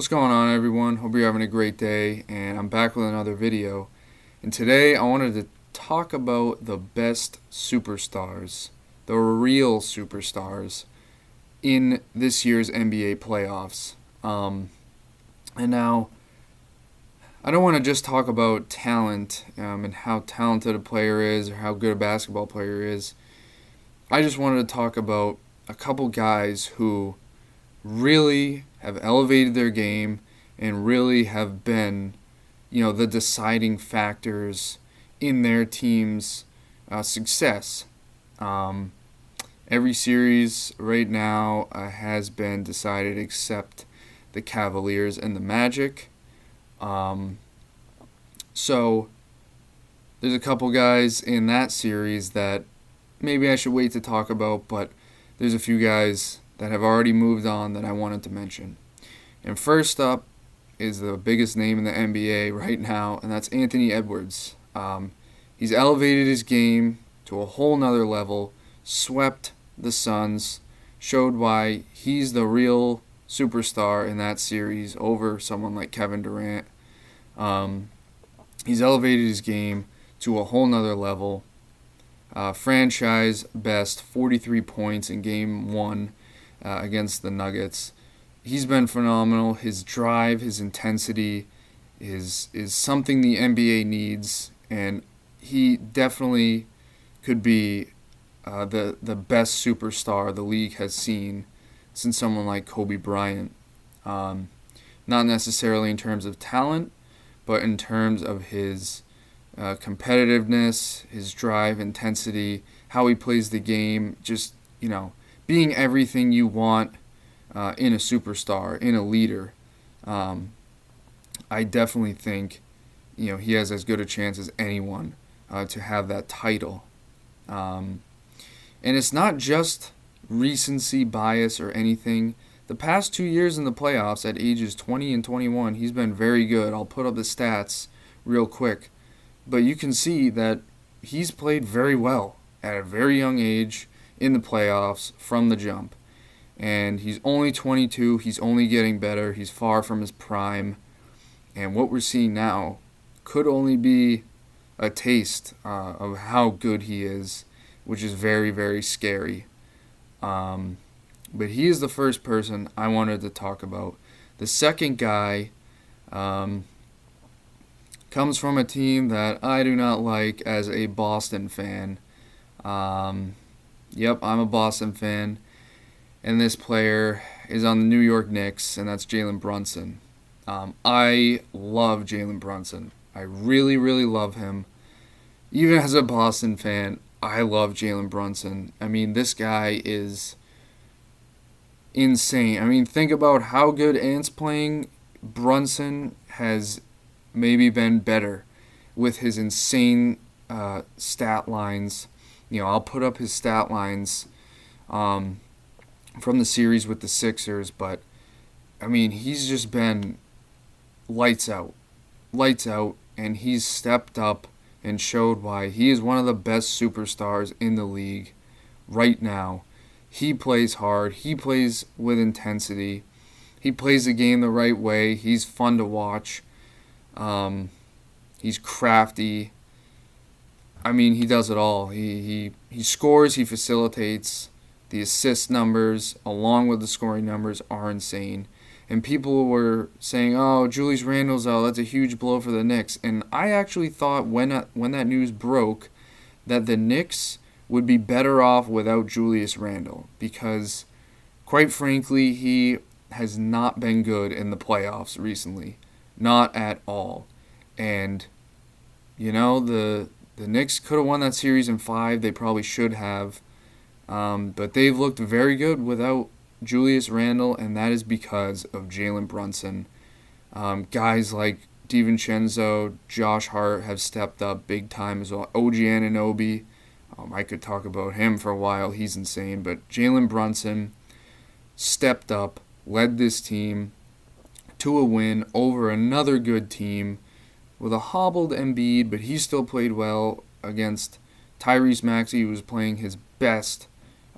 What's going on, everyone? Hope you're having a great day, and I'm back with another video. And today I wanted to talk about the best superstars, the real superstars, in this year's NBA playoffs. And now, I don't want to just talk about talent and how talented a player is or how good a basketball player is. I just wanted to talk about a couple guys who really have elevated their game and really have been, the deciding factors in their team's success. Every series right now has been decided except the Cavaliers and the Magic. So there's a couple guys in that series that maybe I should wait to talk about, but there's a few guys that have already moved on that I wanted to mention. And first up is the biggest name in the NBA right now, and that's Anthony Edwards. He's elevated his game to a whole nother level, swept the Suns, showed why he's the real superstar in that series over someone like Kevin Durant. He's elevated his game to a whole nother level. Franchise best 43 points in game one against the Nuggets. He's been phenomenal. His drive, his intensity is something the NBA needs, and he definitely could be the best superstar the league has seen since someone like Kobe Bryant. Not necessarily in terms of talent, but in terms of his competitiveness, his drive, intensity, how he plays the game, just, being everything you want in a superstar, in a leader. I definitely think, he has as good a chance as anyone to have that title. And it's not just recency bias or anything. The past 2 years in the playoffs at ages 20 and 21, he's been very good. I'll put up the stats real quick. But you can see that he's played very well at a very young age in the playoffs from the jump. And he's only 22. He's only getting better. He's far from his prime. And what we're seeing now could only be a taste of how good he is, which is very, very scary. But he is the first person I wanted to talk about. The second guy comes from a team that I do not like as a Boston fan. Yep, I'm a Boston fan. And this player is on the New York Knicks, and that's Jaylen Brunson. I love Jaylen Brunson. I really, really love him. Even as a Boston fan, I love Jaylen Brunson. I mean, this guy is insane. I mean, think about how good Ant's playing. Brunson has maybe been better with his insane stat lines. I'll put up his stat lines from the series with the Sixers, but I mean, he's just been lights out, and he's stepped up and showed why he is one of the best superstars in the league right now. He plays hard. He plays with intensity. He plays the game the right way. He's fun to watch. He's crafty. I mean, he does it all. He scores, he facilitates. The assist numbers, along with the scoring numbers, are insane. And people were saying, oh, Julius Randle's out. That's a huge blow for the Knicks. And I actually thought when that news broke that the Knicks would be better off without Julius Randle, because, quite frankly, he has not been good in the playoffs recently. Not at all. And, the Knicks could have won that series in 5. They probably should have. But they've looked very good without Julius Randle, and that is because of Jaylen Brunson. Guys like DiVincenzo, Josh Hart have stepped up big time as well. OG Anunoby, I could talk about him for a while. He's insane. But Jaylen Brunson stepped up, led this team to a win over another good team with a hobbled Embiid, but he still played well against Tyrese Maxey, who was playing his best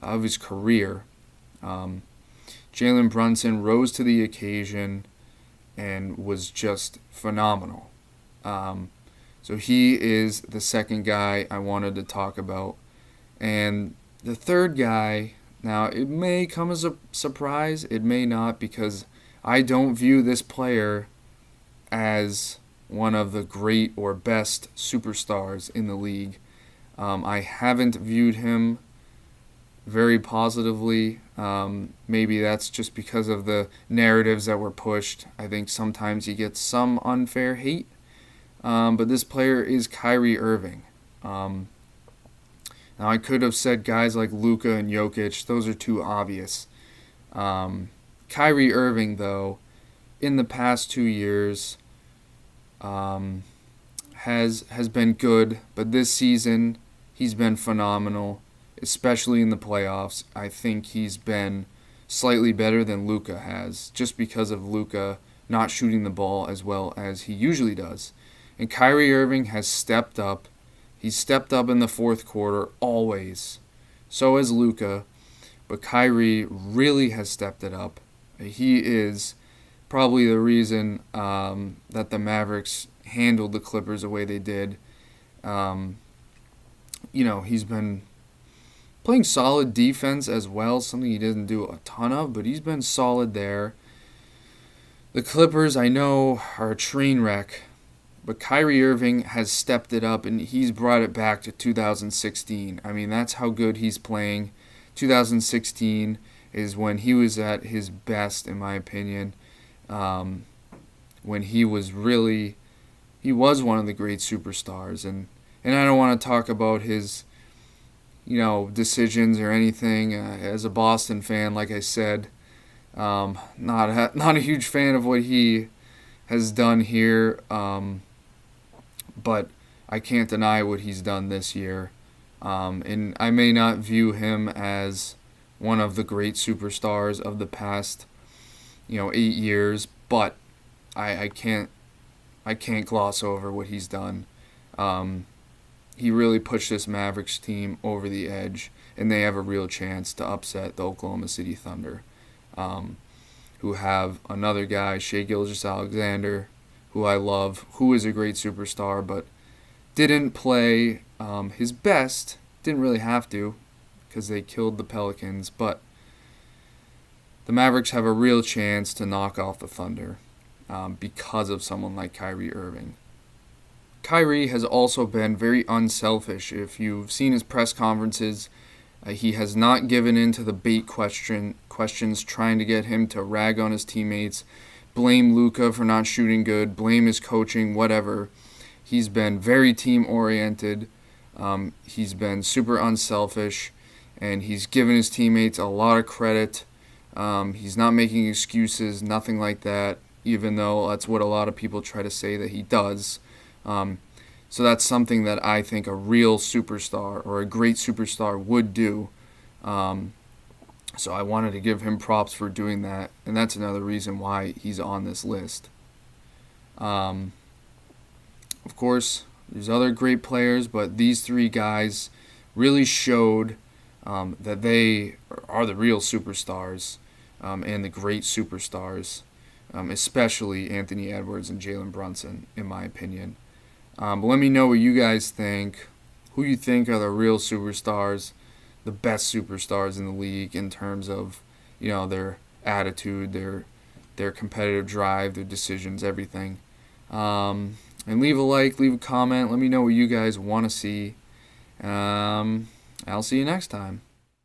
of his career. Jaylen Brunson rose to the occasion, and was just phenomenal. So he is the second guy I wanted to talk about. And the third guy, now it may come as a surprise, it may not, because I don't view this player as one of the great or best superstars in the league. I haven't viewed him very positively. Maybe that's just because of the narratives that were pushed. I think sometimes he gets some unfair hate. But this player is Kyrie Irving. Now, I could have said guys like Luka and Jokic. Those are too obvious. Kyrie Irving, though, in the past 2 years, has been good. But this season, he's been phenomenal, especially in the playoffs. I think he's been slightly better than Luka has, just because of Luka not shooting the ball as well as he usually does. And Kyrie Irving has stepped up. He's stepped up in the fourth quarter always. So has Luka. But Kyrie really has stepped it up. He is probably the reason that the Mavericks handled the Clippers the way they did. He's been playing solid defense as well, something he didn't do a ton of, but he's been solid there. The Clippers, I know, are a train wreck, but Kyrie Irving has stepped it up, and he's brought it back to 2016. I mean, that's how good he's playing. 2016 is when he was at his best, in my opinion, when he was one of the great superstars. And I don't want to talk about his decisions or anything. As a Boston fan, like I said, not a huge fan of what he has done here, but I can't deny what he's done this year. And I may not view him as one of the great superstars of the past, 8 years, but I can't gloss over what he's done. He really pushed this Mavericks team over the edge, and they have a real chance to upset the Oklahoma City Thunder, who have another guy, Shai Gilgeous-Alexander, who I love, who is a great superstar, but didn't play his best. Didn't really have to, because they killed the Pelicans, but the Mavericks have a real chance to knock off the Thunder because of someone like Kyrie Irving. Kyrie has also been very unselfish. If you've seen his press conferences, he has not given in to the bait questions trying to get him to rag on his teammates, blame Luka for not shooting good, blame his coaching, whatever. He's been very team-oriented. He's been super unselfish, and he's given his teammates a lot of credit. He's not making excuses, nothing like that, even though that's what a lot of people try to say that he does. So that's something that I think a real superstar or a great superstar would do. So I wanted to give him props for doing that, and that's another reason why he's on this list. Of course, there's other great players, but these three guys really showed that they are the real superstars and the great superstars, especially Anthony Edwards and Jaylen Brunson, in my opinion. But let me know what you guys think, who you think are the real superstars, the best superstars in the league in terms of, their attitude, their competitive drive, their decisions, everything. And leave a like, leave a comment. Let me know what you guys want to see. I'll see you next time.